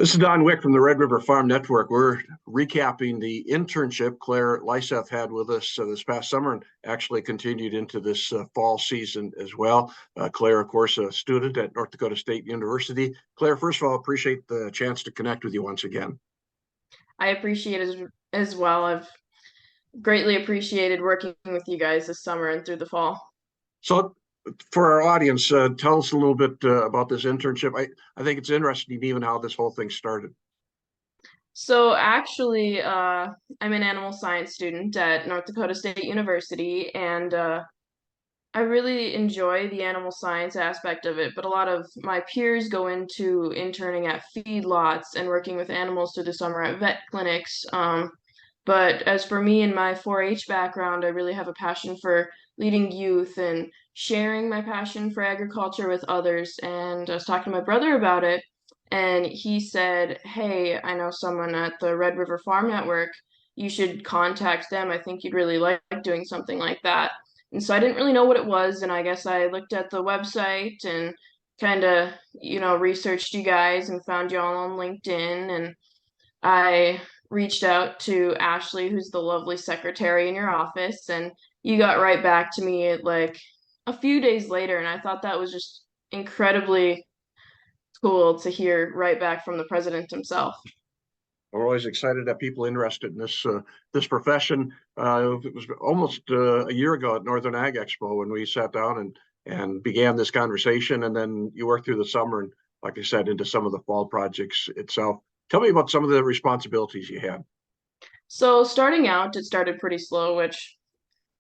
This is Don Wick from the Red River Farm Network. We're recapping the internship Claire Leiseth had with us this past summer and actually continued into this fall season as well. Claire, of course, a student at North Dakota State University. Claire, first of all, appreciate the chance to connect with you once again. I appreciate it as well. I've greatly appreciated working with you guys this summer and through the fall. So for our audience, tell us a little bit about this internship. I think it's interesting even how this whole thing started. So actually, I'm an animal science student at North Dakota State University, and I really enjoy the animal science aspect of it, but a lot of my peers go into interning at feedlots and working with animals through the summer at vet clinics. But as for me and my 4-H background, I really have a passion for leading youth and sharing my passion for agriculture with others. And I was talking to my brother about it, and he said, "Hey, I know someone at the Red River Farm Network. You should contact them. I think you'd really like doing something like that." And so I didn't really know what it was, and I guess I looked at the website and kind of, researched you guys and found you all on LinkedIn, and I reached out to Ashley, who's the lovely secretary in your office, and you got right back to me like a few days later, and I thought that was just incredibly cool to hear right back from the president himself. We're always excited that people interested in this profession. It was almost a year ago at Northern Ag Expo when we sat down and began this conversation, and then you worked through the summer and, like I said, into some of the fall projects itself. Tell me about some of the responsibilities you had. So starting out, it started pretty slow, which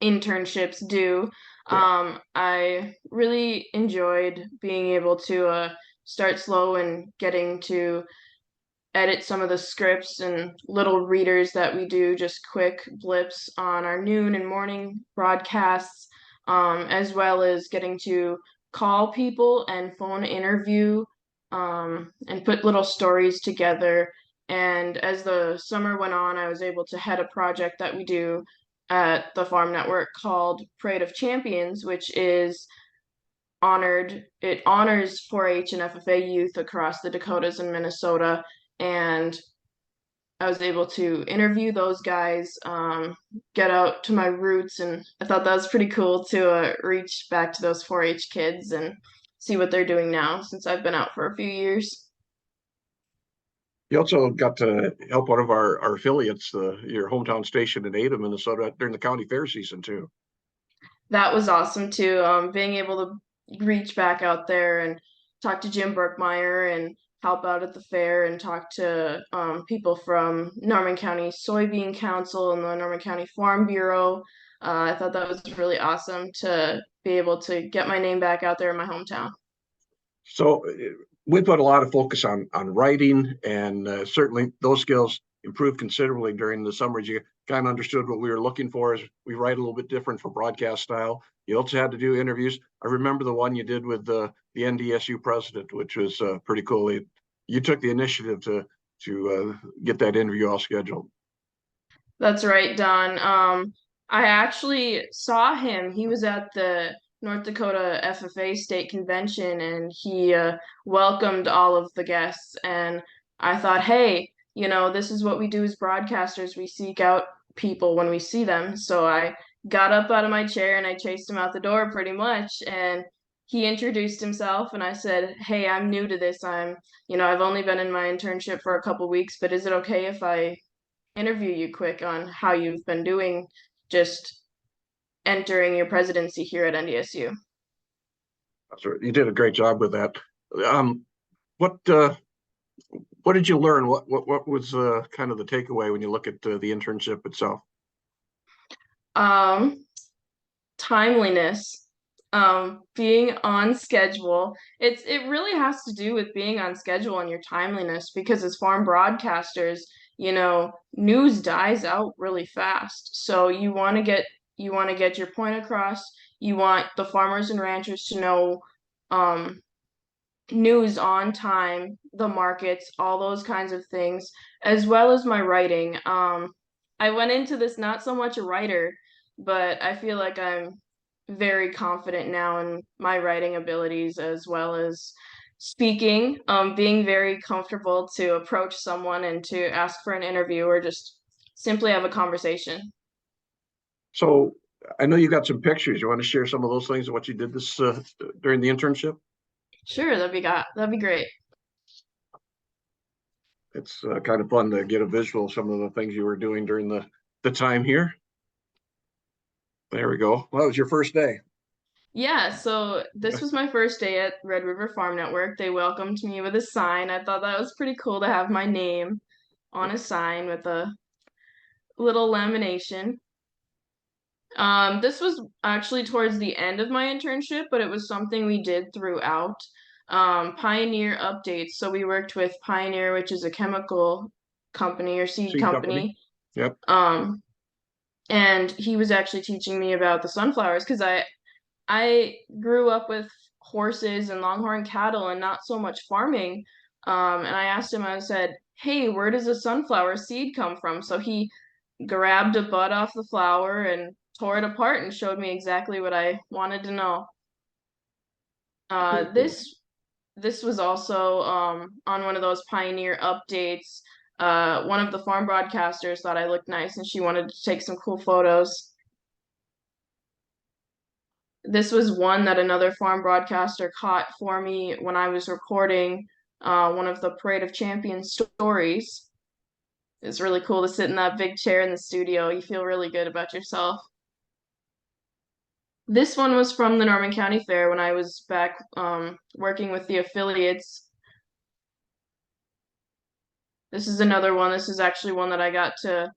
internships do. Yeah. I really enjoyed being able to start slow and getting to edit some of the scripts and little readers that we do, just quick blips on our noon and morning broadcasts, as well as getting to call people and phone interview, and put little stories together. And as the summer went on, I was able to head a project that we do at the Farm Network called Parade of Champions, which is it honors 4-H and FFA youth across the Dakotas and Minnesota, and I was able to interview those guys, get out to my roots, and I thought that was pretty cool to reach back to those 4-H kids and see what they're doing now since I've been out for a few years. You also got to help one of our affiliates, your hometown station in Ada, Minnesota, during the county fair season too. That was awesome too. Being able to reach back out there and talk to Jim Burkmeyer and help out at the fair and talk to people from Norman County Soybean Council and the Norman County Farm Bureau. I thought that was really awesome to be able to get my name back out there in my hometown. So we put a lot of focus on writing, and certainly those skills improved considerably during the summers. You kind of understood what we were looking for. As we write a little bit different for broadcast style. You also had to do interviews. I remember the one you did with the NDSU president, which was pretty cool. You took the initiative to get that interview all scheduled. That's right, Don. I actually saw him. He was at the North Dakota FFA state convention, and he welcomed all of the guests. And I thought, hey, this is what we do as broadcasters. We seek out people when we see them. So I got up out of my chair and I chased him out the door pretty much. And he introduced himself, and I said, "Hey, I'm new to this. I've only been in my internship for a couple weeks, but is it okay if I interview you quick on how you've been doing just entering your presidency here at NDSU?" That's right. You did a great job with that. Um, what did you learn? What was kind of the takeaway when you look at the internship itself? Um, Timeliness, being on schedule. It really has to do with being on schedule and your timeliness because as farm broadcasters, news dies out really fast. So you want to get your point across. You want the farmers and ranchers to know um news on time, the markets, all those kinds of things, as well as my writing. I went into this not so much a writer, but I feel like I'm very confident now in my writing abilities as well as speaking, being very comfortable to approach someone and to ask for an interview or just simply have a conversation. So I know you got some pictures. You want to share some of those things of what you did this during the internship? Sure, that'd be great. It's kind of fun to get a visual of some of the things you were doing during the time here. There we go. Well, that was your first day. Yeah, so this was my first day at Red River Farm Network. They welcomed me with a sign. I thought that was pretty cool to have my name on a sign with a little lamination. This was actually towards the end of my internship, but it was something we did throughout. Pioneer updates. So we worked with Pioneer, which is a chemical company or seed Seed company. company. Yep. And he was actually teaching me about the sunflowers because I grew up with horses and longhorn cattle and not so much farming. And I asked him, I said, "Hey, where does a sunflower seed come from?" So he grabbed a bud off the flower and tore it apart and showed me exactly what I wanted to know. Very cool. This was also on one of those Pioneer updates. One of the farm broadcasters thought I looked nice and she wanted to take some cool photos. This was one that another farm broadcaster caught for me when I was recording one of the Parade of Champions stories. It's really cool to sit in that big chair in the studio. You feel really good about yourself. This one was from the Norman County Fair when I was back working with the affiliates. This is another one. This is actually one that I got to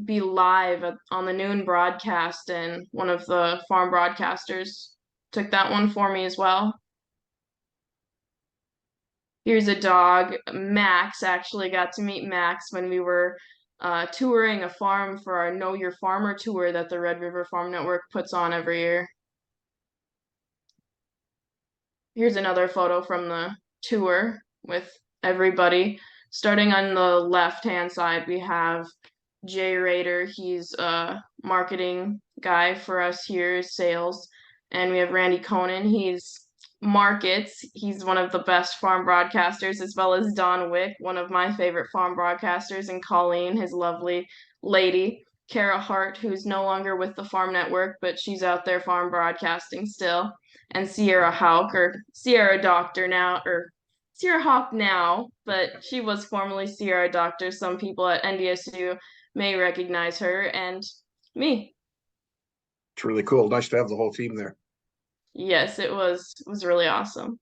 be live on the noon broadcast, and one of the farm broadcasters took that one for me as well. Here's a dog. Max, actually got to meet Max when we were touring a farm for our Know Your Farmer tour that the Red River Farm Network puts on every year. Here's another photo from the tour with everybody. Starting on the left-hand side, we have Jay Rader. He's a marketing guy for us here, sales. And we have Randy Conan. He's markets. He's one of the best farm broadcasters, as well as Don Wick, one of my favorite farm broadcasters, and Colleen, his lovely lady. Kara Hart, who's no longer with the Farm Network, but she's out there farm broadcasting still. And Sierra Hawk, or Sierra Doctor now, or Sierra Hawk now, but she was formerly Sierra Doctor. Some people at NDSU may recognize her, and me. It's really cool. Nice to have the whole team there. Yes, it was really awesome.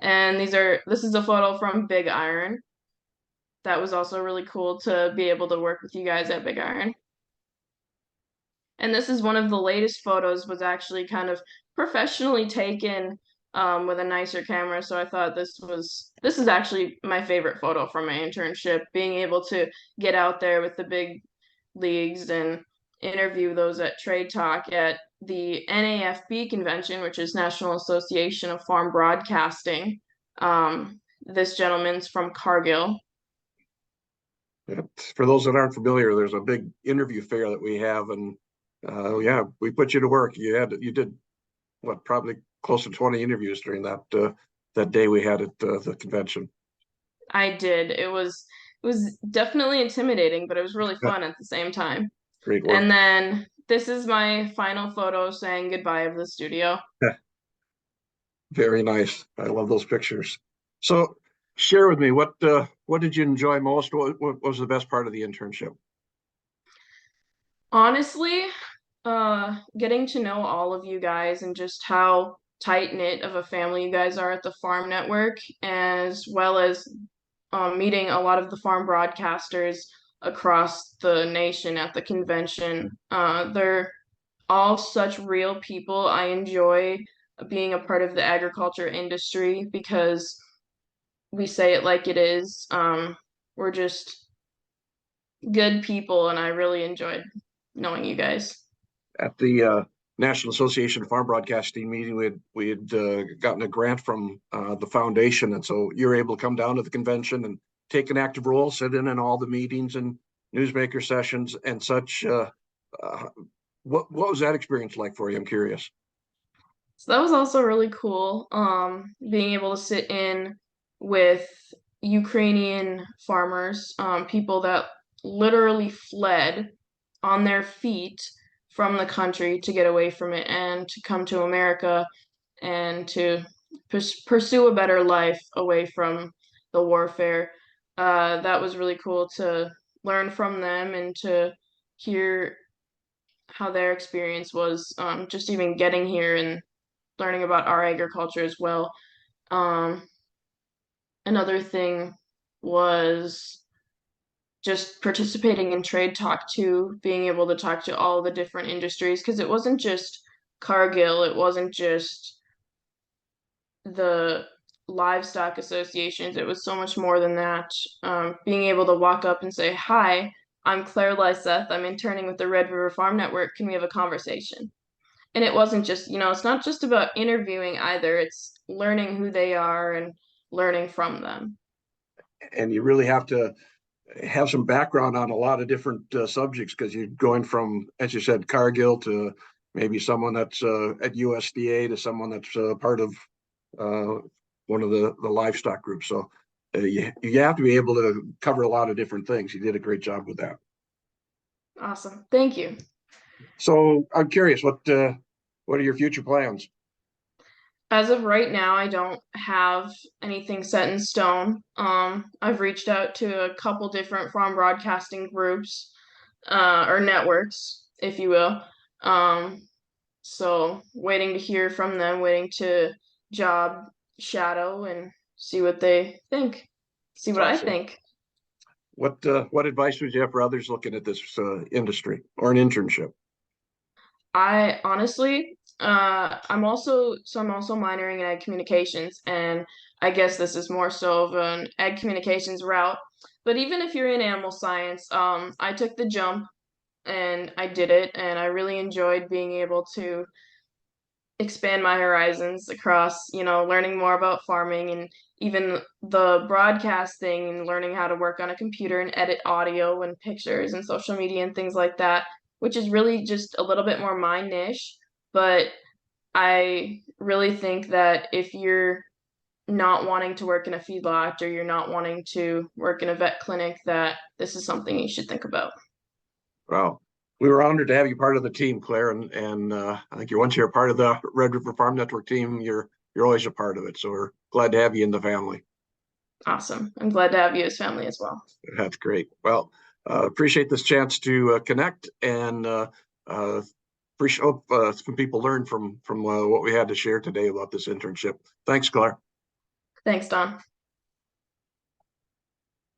And this is a photo from Big Iron. That was also really cool to be able to work with you guys at Big Iron. And this is one of the latest photos, was actually kind of professionally taken with a nicer camera. So I thought this is actually my favorite photo from my internship, being able to get out there with the big leagues and interview those at Trade Talk at the NAFB convention, which is National Association of Farm Broadcasting. This gentleman's from Cargill. Yeah. For those that aren't familiar, there's a big interview fair that we have, and yeah, we put you to work. You did what, probably close to 20 interviews during that day we had at the convention. I did. It was definitely intimidating, but it was really fun at the same time. Great work. And then this is my final photo saying goodbye of the studio. Very nice. I love those pictures. So share with me, what did you enjoy most? What was the best part of the internship? Honestly, getting to know all of you guys and just how tight-knit of a family you guys are at the Farm Network, as well as meeting a lot of the farm broadcasters across the nation at the convention. They're all such real people. I enjoy being a part of the agriculture industry because we say it like it is. We're just good people, and I really enjoyed knowing you guys. At the National Association of Farm Broadcasting meeting, we had gotten a grant from the foundation, and so you're able to come down to the convention and take an active role, sit in all the meetings and newsmaker sessions and such. What was that experience like for you? I'm curious. So that was also really cool. Being able to sit in with Ukrainian farmers, people that literally fled on their feet from the country to get away from it and to come to America and to pursue a better life away from the warfare. That was really cool to learn from them and to hear how their experience was, just even getting here and learning about our agriculture as well. Um, Another thing was just participating in trade talk too, being able to talk to all the different industries because it wasn't just Cargill, it wasn't just the livestock associations, it was so much more than that. Being able to walk up and say, "Hi, I'm Claire Leiseth. I'm interning with the Red River Farm Network. Can we have a conversation?" And it wasn't just, it's not just about interviewing either. It's learning who they are and learning from them. And you really have to have some background on a lot of different subjects because you're going from, as you said, Cargill to maybe someone that's at USDA to someone that's part of one of the livestock groups. So you have to be able to cover a lot of different things. You did a great job with that. Awesome. Thank you. So I'm curious, what are your future plans? As of right now, I don't have anything set in stone. I've reached out to a couple different farm broadcasting groups, or networks, if you will. So waiting to hear from them, waiting to job shadow and see what they think, see It's what I awesome. think. What advice would you have for others looking at this industry or an internship? I honestly, I'm also minoring in ed communications, and I guess this is more so of an ed communications route. But even if you're in animal science, I took the jump and I did it, and I really enjoyed being able to expand my horizons across, learning more about farming and even the broadcasting and learning how to work on a computer and edit audio and pictures and social media and things like that, which is really just a little bit more my niche. But I really think that if you're not wanting to work in a feedlot or you're not wanting to work in a vet clinic, that this is something you should think about. Wow. We were honored to have you part of the team, Claire, and I think once you're a part of the Red River Farm Network team, you're always a part of it. So we're glad to have you in the family. Awesome. I'm glad to have you as family as well. That's great. Well, appreciate this chance to connect and appreciate hope some people learn from what we had to share today about this internship. Thanks, Claire. Thanks, Don.